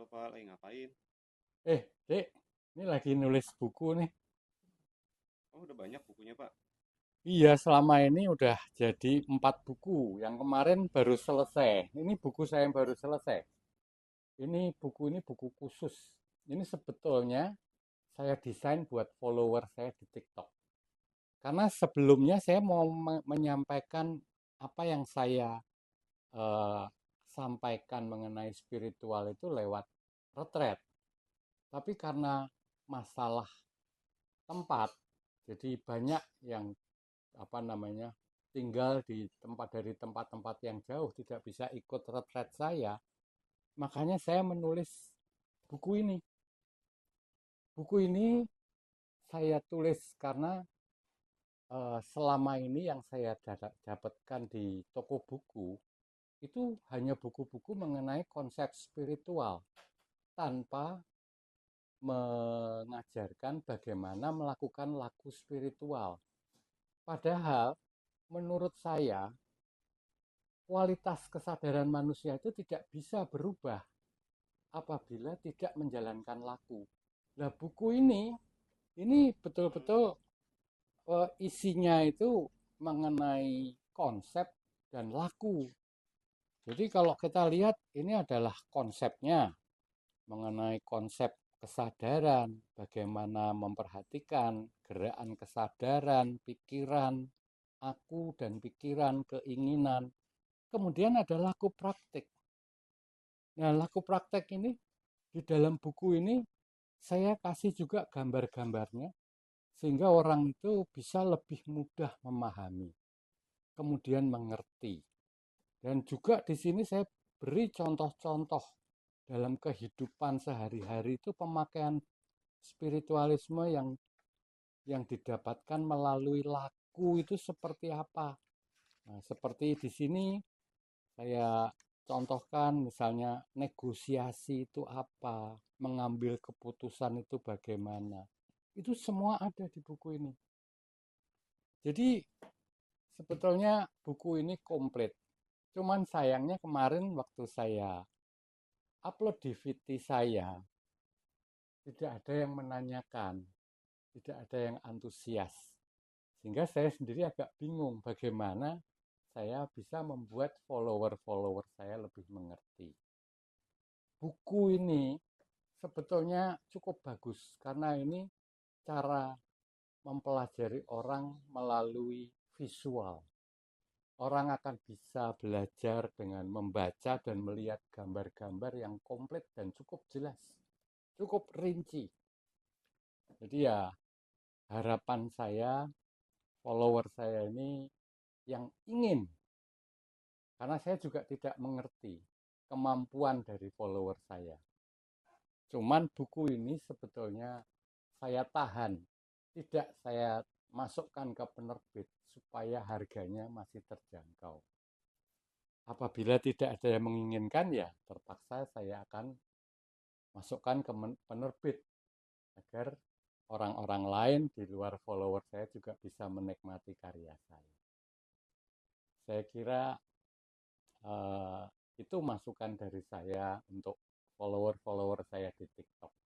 Pak, lagi ngapain? Dek, ini lagi nulis buku nih. Oh, udah banyak bukunya, Pak. Iya, selama ini udah jadi 4 buku. Yang kemarin baru selesai. Ini buku saya yang baru selesai. Ini buku khusus. Ini sebetulnya saya desain buat follower saya di TikTok. Karena sebelumnya saya mau menyampaikan apa yang saya eh, sampaikan mengenai spiritual itu lewat retret. Tapi karena masalah tempat, jadi banyak yang apa namanya tinggal di tempat dari tempat-tempat yang jauh tidak bisa ikut retret saya, makanya saya menulis buku ini. Buku ini saya tulis karena selama ini yang saya dapatkan di toko buku itu hanya buku-buku mengenai konsep spiritual tanpa mengajarkan bagaimana melakukan laku spiritual. Padahal menurut saya kualitas kesadaran manusia itu tidak bisa berubah apabila tidak menjalankan laku. Nah, buku ini betul-betul isinya itu mengenai konsep dan laku. Jadi kalau kita lihat ini adalah konsepnya mengenai konsep kesadaran, bagaimana memperhatikan gerakan kesadaran, pikiran, aku dan pikiran, keinginan. Kemudian ada laku praktik. Nah, laku praktek ini di dalam buku ini saya kasih juga gambar-gambarnya sehingga orang itu bisa lebih mudah memahami, kemudian mengerti. Dan juga di sini saya beri contoh-contoh dalam kehidupan sehari-hari itu pemakaian spiritualisme yang didapatkan melalui laku itu seperti apa. Nah, seperti di sini saya contohkan misalnya negosiasi itu apa, mengambil keputusan itu bagaimana. Itu semua ada di buku ini. Jadi sebetulnya buku ini komplit. Cuman sayangnya kemarin waktu saya upload di VT saya, tidak ada yang menanyakan, tidak ada yang antusias. Sehingga saya sendiri agak bingung bagaimana saya bisa membuat follower-follower saya lebih mengerti. Buku ini sebetulnya cukup bagus karena ini cara mempelajari orang melalui visual. Orang akan bisa belajar dengan membaca dan melihat gambar-gambar yang komplit dan cukup jelas, cukup rinci. Jadi ya harapan saya follower saya ini yang ingin, karena saya juga tidak mengerti kemampuan dari follower saya. Cuman buku ini sebetulnya saya tahan, tidak saya masukkan ke penerbit supaya harganya masih terjangkau. Apabila tidak ada yang menginginkan ya terpaksa saya akan masukkan ke penerbit agar orang-orang lain di luar follower saya juga bisa menikmati karya saya. Saya kira eh, itu masukan dari saya untuk follower-follower saya di TikTok.